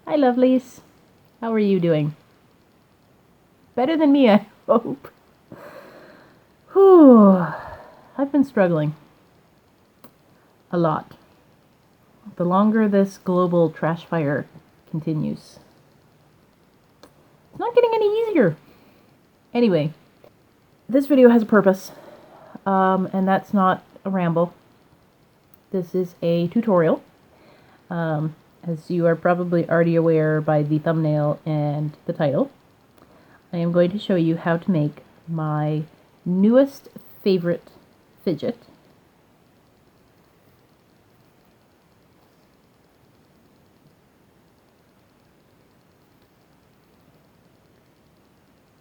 Hi, lovelies. How are you doing? Better than me, I hope. Whew. I've been struggling. A lot. The longer this global trash fire continues. It's not getting any easier. Anyway, this video has a purpose, and that's not a ramble. This is a tutorial. As you are probably already aware by the thumbnail and the title, I am going to show you how to make my newest favorite fidget.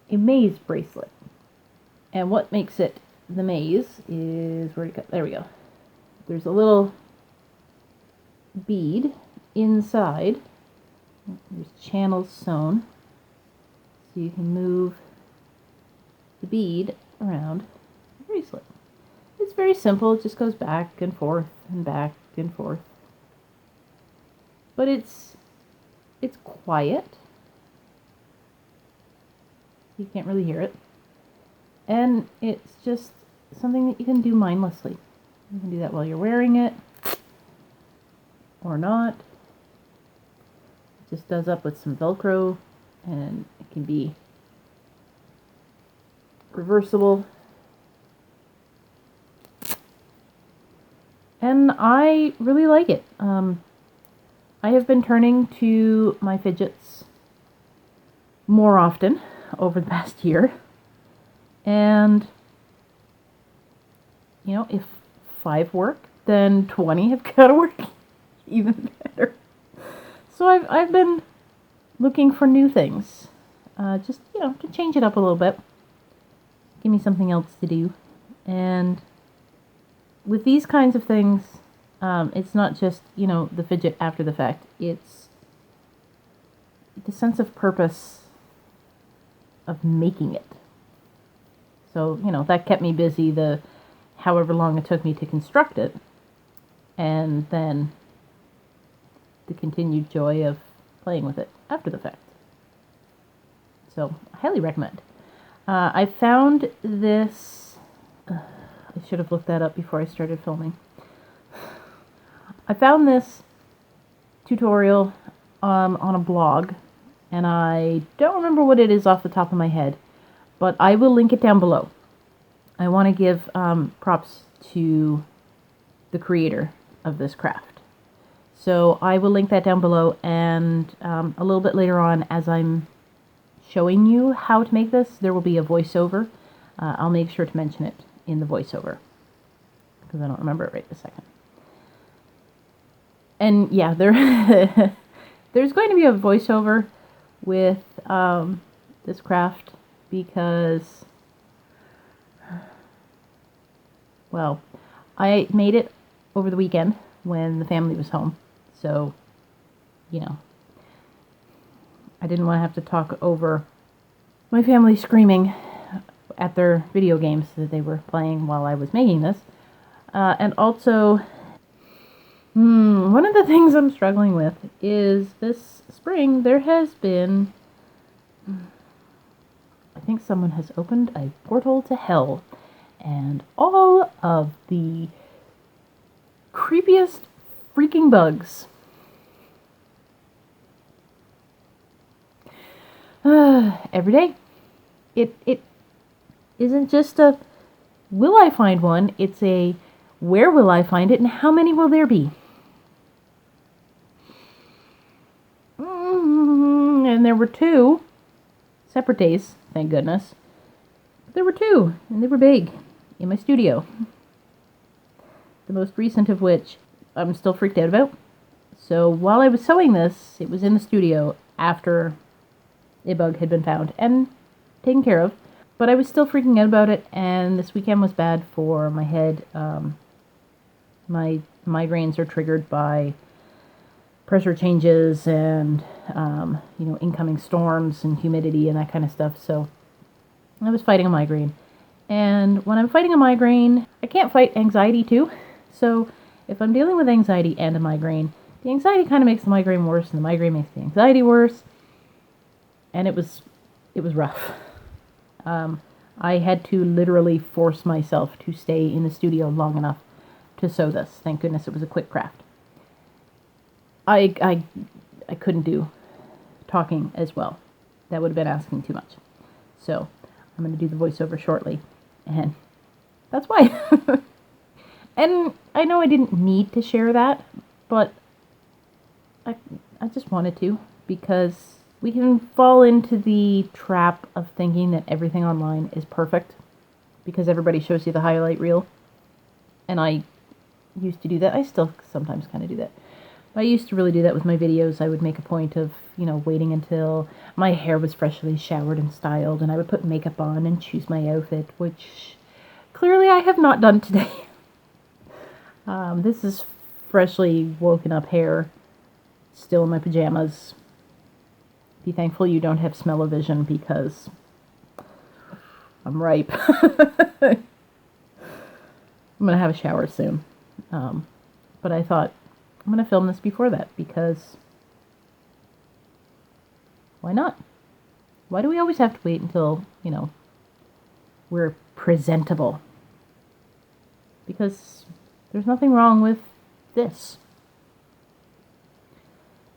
A maze bracelet. And what makes it the maze is, where'd it go? There we go. There's a little bead inside. There's channels sewn, so you can move the bead around the bracelet. It's very simple. It just goes back and forth and back and forth. But it's quiet. You can't really hear it. And it's just something that you can do mindlessly. You can do that while you're wearing it or not. It just does up with some Velcro, and it can be reversible. And I really like it. I have been turning to my fidgets more often over the past year. And, you know, if 5 work, then 20 have got to work even better. So I've been looking for new things, just, you know, to change it up a little bit. Give me something else to do. And with these kinds of things, it's not just, you know, the fidget after the fact. It's the sense of purpose of making it. So, you know, that kept me busy the however long it took me to construct it. And then the continued joy of playing with it after the fact. So, I highly recommend. I found this... I should have looked that up before I started filming. I found this tutorial on a blog, and I don't remember what it is off the top of my head, but I will link it down below. I want to give props to the creator of this craft. So I will link that down below, and a little bit later on, as I'm showing you how to make this, there will be a voiceover. I'll make sure to mention it in the voiceover, because I don't remember it right this second. And yeah, there's going to be a voiceover with this craft, because, well, I made it over the weekend when the family was home. So, you know, I didn't want to have to talk over my family screaming at their video games that they were playing while I was making this. And also, one of the things I'm struggling with is this spring there has been, I think someone has opened a portal to hell, and all of the creepiest freaking bugs. Every day. It isn't just a will I find one, it's a where will I find it and how many will there be? And there were 2 separate days, thank goodness. But there were 2, and they were big, in my studio. The most recent of which I'm still freaked out about. So while I was sewing this, it was in the studio after a bug had been found and taken care of. But I was still freaking out about it, and this weekend was bad for my head. My migraines are triggered by pressure changes and, you know, incoming storms and humidity and that kind of stuff. So I was fighting a migraine. And when I'm fighting a migraine, I can't fight anxiety too. So if I'm dealing with anxiety and a migraine, the anxiety kind of makes the migraine worse, and the migraine makes the anxiety worse. And it was rough. I had to literally force myself to stay in the studio long enough to sew this. Thank goodness it was a quick craft. I couldn't do talking as well. That would have been asking too much. So I'm going to do the voiceover shortly, and that's why. And I know I didn't need to share that, but I just wanted to, because we can fall into the trap of thinking that everything online is perfect because everybody shows you the highlight reel. And I used to do that. I still sometimes kind of do that. I used to really do that with my videos. I would make a point of, waiting until my hair was freshly showered and styled, and I would put makeup on and choose my outfit, which clearly I have not done today. This is freshly woken up hair, still in my pajamas. Be thankful you don't have smell-o-vision, because I'm ripe. I'm going to have a shower soon. But I thought, I'm going to film this before that, because why not? Why do we always have to wait until, we're presentable? Because there's nothing wrong with this.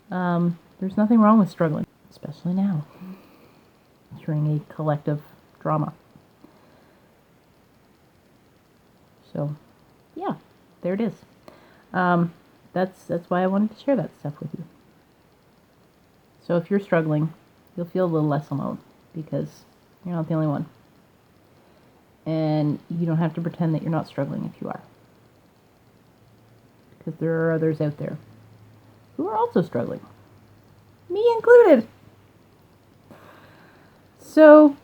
There's nothing wrong with struggling, especially now, during a collective drama. So, yeah, there it is. That's why I wanted to share that stuff with you. So if you're struggling, you'll feel a little less alone, because you're not the only one. And you don't have to pretend that you're not struggling if you are. Because there are others out there who are also struggling. Me included. So,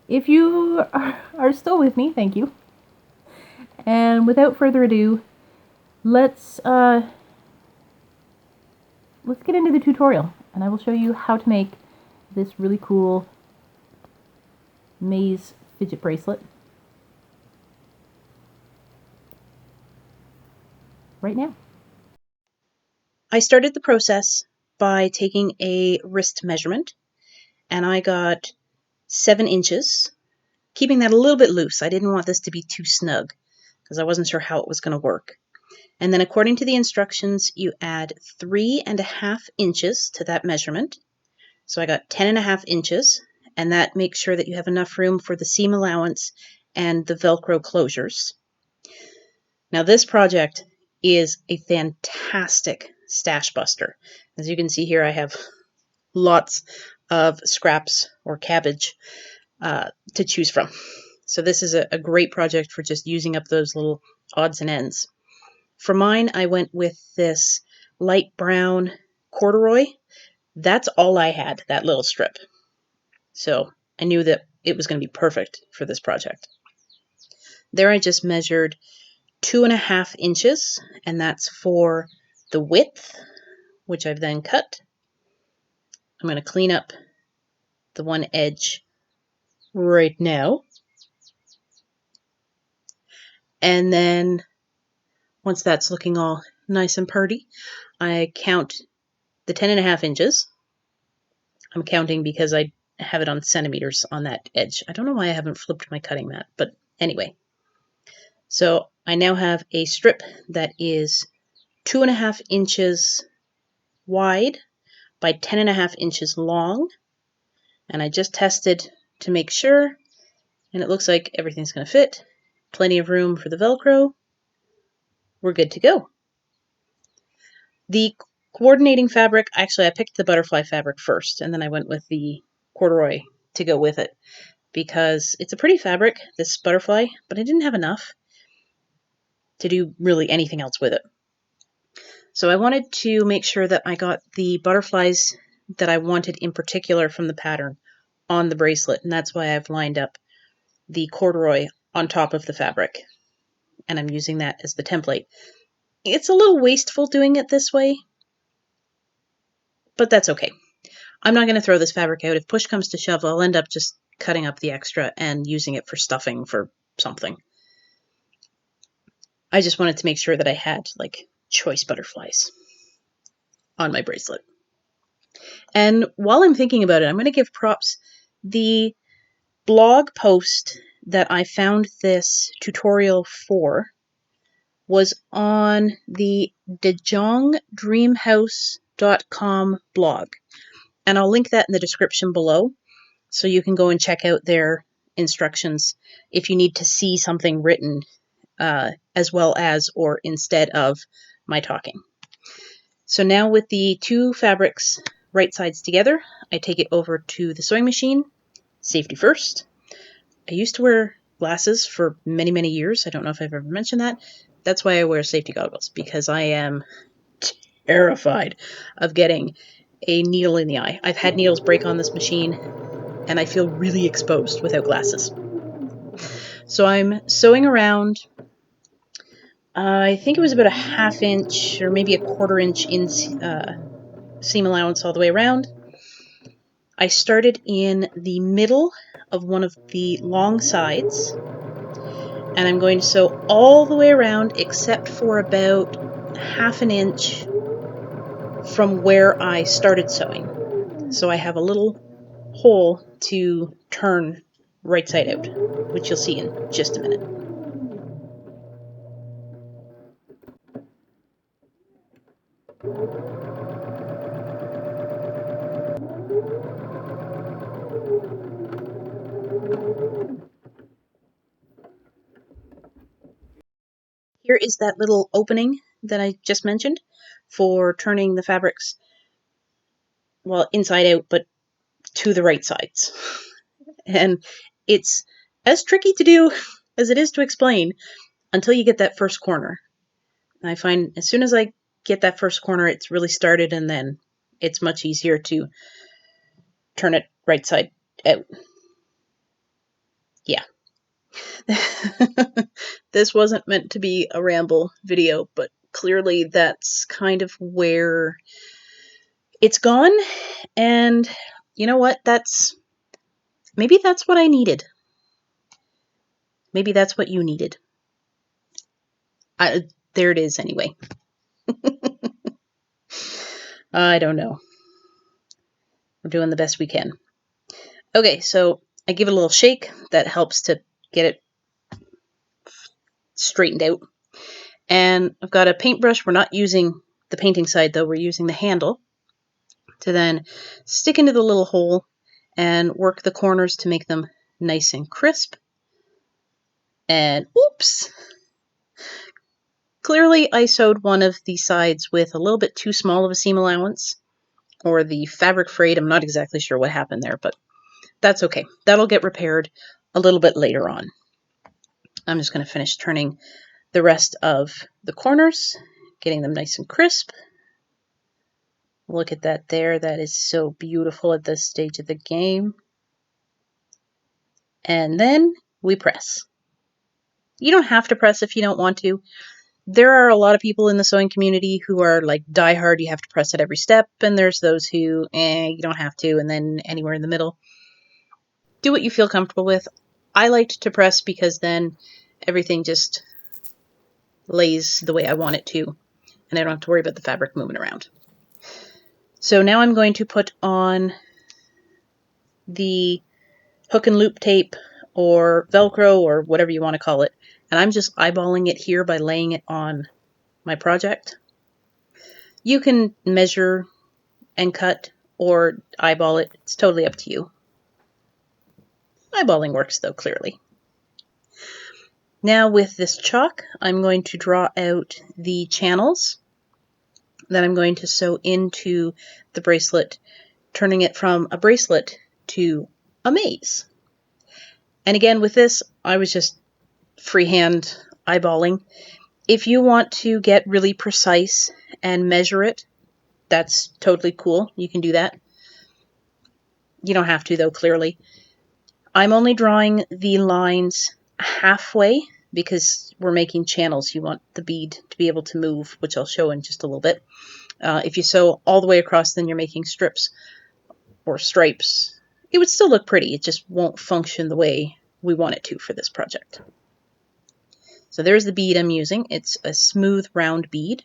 if you are still with me, thank you. And without further ado, let's get into the tutorial, and I will show you how to make this really cool maze fidget bracelet right now. I started the process by taking a wrist measurement, and I got 7 inches, keeping that a little bit loose. I didn't want this to be too snug because I wasn't sure how it was going to work. And then according to the instructions, you add 3.5 inches to that measurement. So I got 10.5 inches, and that makes sure that you have enough room for the seam allowance and the Velcro closures. Now this project is a fantastic stash buster. As you can see here, I have lots of scraps or cabbage to choose from. So this is a great project for just using up those little odds and ends. For mine, I went with this light brown corduroy. That's all I had, that little strip. So I knew that it was going to be perfect for this project. There I just measured 2.5 inches, and that's for the width, which I've then cut. I'm going to clean up the one edge right now. And then once that's looking all nice and pretty, I count the 10.5 inches. I'm counting because I have it on centimeters on that edge. I don't know why I haven't flipped my cutting mat, but anyway. So I now have a strip that is 2.5 inches wide by 10.5 inches long. And I just tested to make sure, and it looks like everything's going to fit. Plenty of room for the Velcro. We're good to go. The coordinating fabric, actually I picked the butterfly fabric first, and then I went with the corduroy to go with it, because it's a pretty fabric, this butterfly, but I didn't have enough to do really anything else with it. So I wanted to make sure that I got the butterflies that I wanted in particular from the pattern on the bracelet, and that's why I've lined up the corduroy on top of the fabric, and I'm using that as the template. It's a little wasteful doing it this way, but that's okay. I'm not going to throw this fabric out. If push comes to shove, I'll end up just cutting up the extra and using it for stuffing for something. I just wanted to make sure that I had like choice butterflies on my bracelet. And while I'm thinking about it, I'm going to give props. The blog post that I found this tutorial for was on the JongDreamHouse.com blog. And I'll link that in the description below, so you can go and check out their instructions if you need to see something written as well as or instead of my talking. So now with the two fabrics right sides together, I take it over to the sewing machine. Safety first. I used to wear glasses for many, many years. I don't know if I've ever mentioned that. That's why I wear safety goggles, because I am terrified of getting a needle in the eye. I've had needles break on this machine, and I feel really exposed without glasses. So I'm sewing around, I think it was about a 1/2 inch or maybe a 1/4 inch in seam allowance all the way around. I started in the middle of one of the long sides, and I'm going to sew all the way around except for about 1/2 inch from where I started sewing. So I have a little hole to turn right side out, which you'll see in just a minute. Here is that little opening that I just mentioned for turning the fabrics, well, inside out, but to the right sides. And it's as tricky to do as it is to explain until you get that first corner. And I find as soon as I get that first corner, it's really started, and then it's much easier to turn it right side out. Yeah. This wasn't meant to be a ramble video, but clearly that's kind of where it's gone. And you know what? Maybe that's what I needed. Maybe that's what you needed. There it is anyway. I don't know. We're doing the best we can. Okay, so I give it a little shake. That helps to get it straightened out. And I've got a paintbrush. We're not using the painting side, though. We're using the handle to then stick into the little hole and work the corners to make them nice and crisp. And oops! Clearly, I sewed one of the sides with a little bit too small of a seam allowance, or the fabric frayed. I'm not exactly sure what happened there, but that's okay. That'll get repaired a little bit later on. I'm just going to finish turning the rest of the corners, getting them nice and crisp. Look at that there. That is so beautiful at this stage of the game. And then we press. You don't have to press if you don't want to. There are a lot of people in the sewing community who are like diehard, you have to press at every step, and there's those who, you don't have to, and then anywhere in the middle. Do what you feel comfortable with. I liked to press because then everything just lays the way I want it to, and I don't have to worry about the fabric moving around. So now I'm going to put on the hook and loop tape or Velcro or whatever you want to call it, and I'm just eyeballing it here by laying it on my project. You can measure and cut or eyeball it. It's totally up to you. Eyeballing works though, clearly. Now with this chalk, I'm going to draw out the channels that I'm going to sew into the bracelet, turning it from a bracelet to a maze. And again, with this, I was just freehand eyeballing. If you want to get really precise and measure it, that's totally cool. You can do that. You don't have to, though, clearly. I'm only drawing the lines halfway because we're making channels. You want the bead to be able to move, which I'll show in just a little bit. If you sew all the way across, then you're making strips or stripes. It would still look pretty. It just won't function the way we want it to for this project. So there's the bead I'm using. It's a smooth round bead.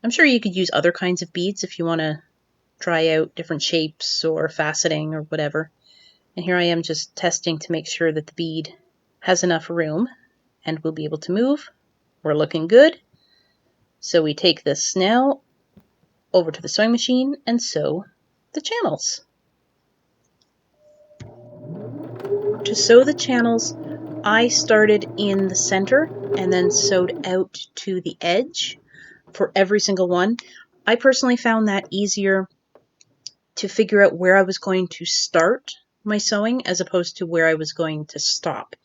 I'm sure you could use other kinds of beads if you want to try out different shapes or faceting or whatever. And here I am just testing to make sure that the bead has enough room and will be able to move. We're looking good. So we take this now over to the sewing machine and sew the channels. To sew the channels, I started in the center and then sewed out to the edge for every single one. I personally found that easier to figure out where I was going to start my sewing as opposed to where I was going to stop,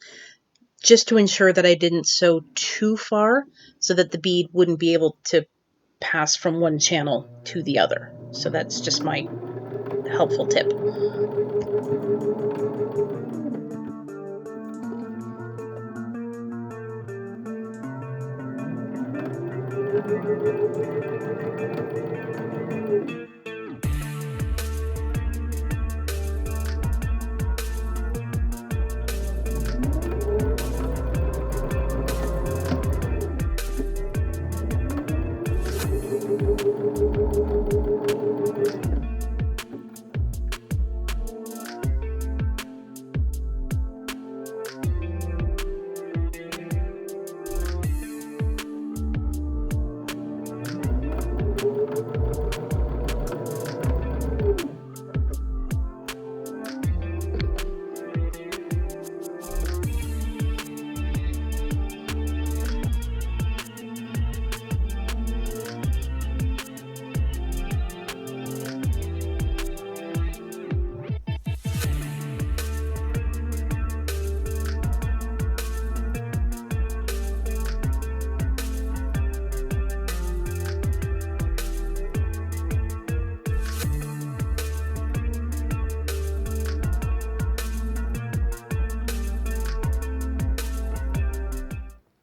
just to ensure that I didn't sew too far so that the bead wouldn't be able to pass from one channel to the other. So that's just my helpful tip.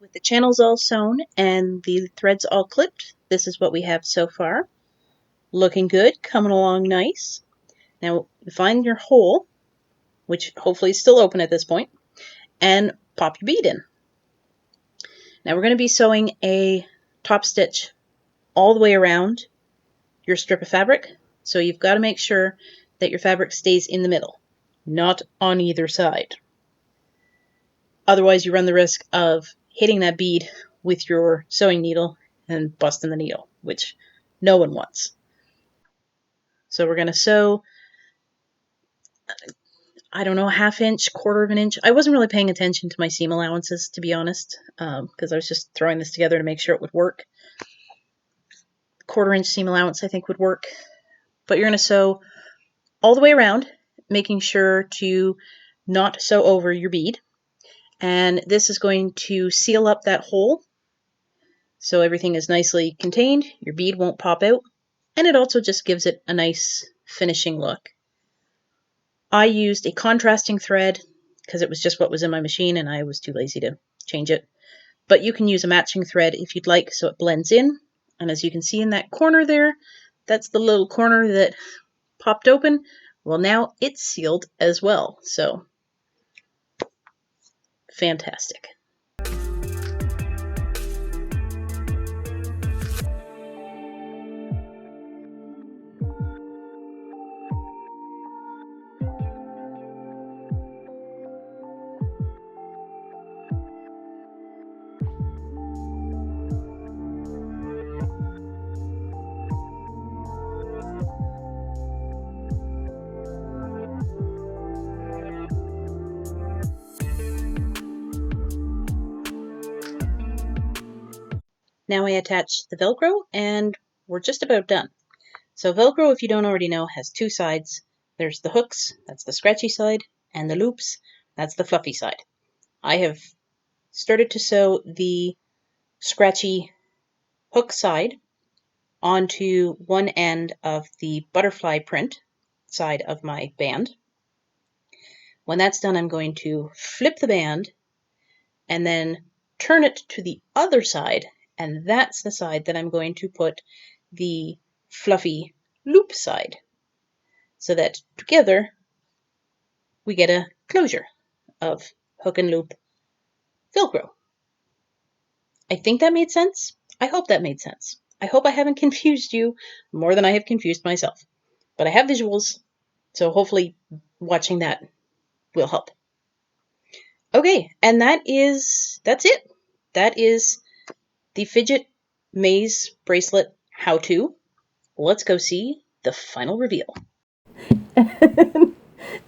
With the channels all sewn and the threads all clipped, this is what we have so far. Looking good, coming along nice. Now find your hole, which hopefully is still open at this point, and pop your bead in. Now we're going to be sewing a top stitch all the way around your strip of fabric, so you've got to make sure that your fabric stays in the middle, not on either side. Otherwise you run the risk of hitting that bead with your sewing needle and busting the needle, which no one wants. So we're going to sew, I don't know, a ½ inch, quarter of an inch. I wasn't really paying attention to my seam allowances, to be honest, because I was just throwing this together to make sure it would work. Quarter inch seam allowance I think would work. But you're going to sew all the way around, making sure to not sew over your bead. And this is going to seal up that hole so everything is nicely contained, your bead won't pop out, and it also just gives it a nice finishing look. I used a contrasting thread because it was just what was in my machine and I was too lazy to change it. But you can use a matching thread if you'd like so it blends in. And as you can see in that corner there, that's the little corner that popped open. Well, now it's sealed as well. So fantastic. Now I attach the Velcro and we're just about done. So Velcro, if you don't already know, has two sides. There's the hooks, that's the scratchy side, and the loops, that's the fluffy side. I have started to sew the scratchy hook side onto one end of the butterfly print side of my band. When that's done, I'm going to flip the band and then turn it to the other side, and that's the side that I'm going to put the fluffy loop side, so that together we get a closure of hook and loop Velcro. I think that made sense. I hope that made sense. I hope I haven't confused you more than I have confused myself. But I have visuals, so hopefully watching that will help. Okay, and that's it. That is the Fidget Maze Bracelet how-to. Let's go see the final reveal.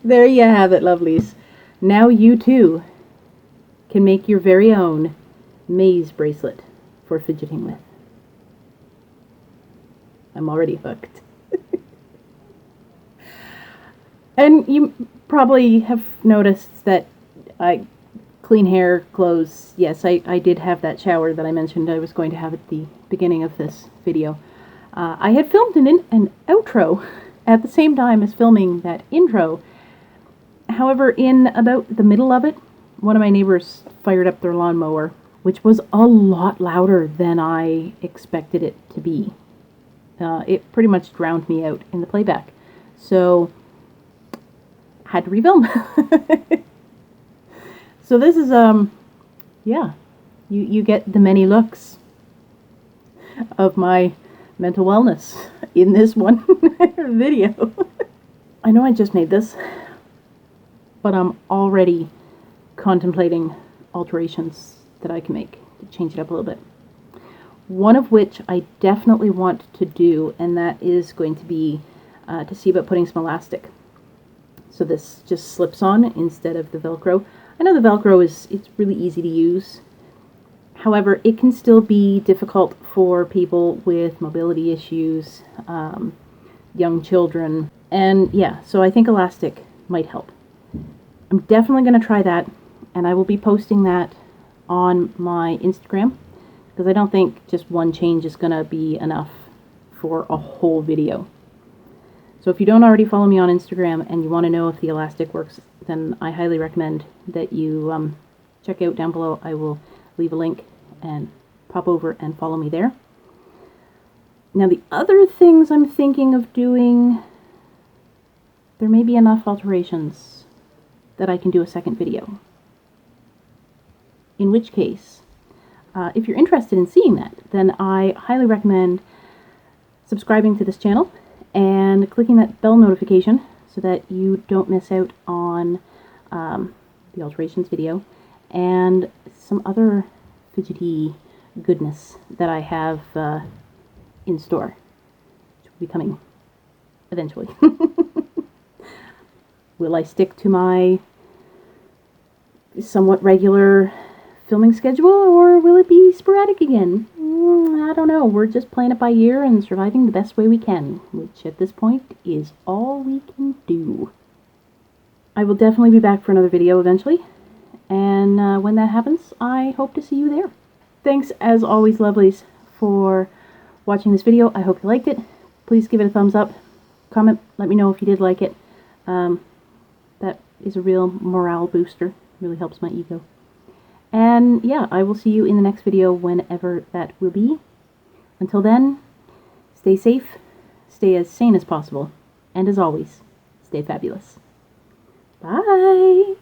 There you have it, lovelies. Now you too can make your very own maze bracelet for fidgeting with. I'm already hooked. And you probably have noticed that I clean hair, clothes. Yes, I did have that shower that I mentioned I was going to have at the beginning of this video. I had filmed an outro at the same time as filming that intro. However, in about the middle of it, one of my neighbors fired up their lawnmower, which was a lot louder than I expected it to be. It pretty much drowned me out in the playback. So, had to refilm. So this is, yeah, you get the many looks of my mental wellness in this one video. I know I just made this, but I'm already contemplating alterations that I can make to change it up a little bit. One of which I definitely want to do, and that is going to be to see about putting some elastic. So this just slips on instead of the Velcro. I know the Velcro it's really easy to use. However, it can still be difficult for people with mobility issues, young children, and yeah, so I think elastic might help. I'm definitely going to try that, and I will be posting that on my Instagram, because I don't think just one change is going to be enough for a whole video. So if you don't already follow me on Instagram and you want to know if the elastic works, then I highly recommend that you check out down below. I will leave a link and pop over and follow me there. Now the other things I'm thinking of doing, there may be enough alterations that I can do a second video. In which case, if you're interested in seeing that, then I highly recommend subscribing to this channel and clicking that bell notification so that you don't miss out on the alterations video and some other fidgety goodness that I have in store, which will be coming eventually. Will I stick to my somewhat regular filming schedule, or will it be sporadic again? I don't know. We're just playing it by ear and surviving the best way we can, which at this point is all we can do. I will definitely be back for another video eventually, and when that happens, I hope to see you there. Thanks, as always, lovelies, for watching this video. I hope you liked it. Please give it a thumbs up. Comment, let me know if you did like it. That is a real morale booster. Really helps my ego. And yeah, I will see you in the next video whenever that will be. Until then, stay safe, stay as sane as possible, and as always, stay fabulous. Bye!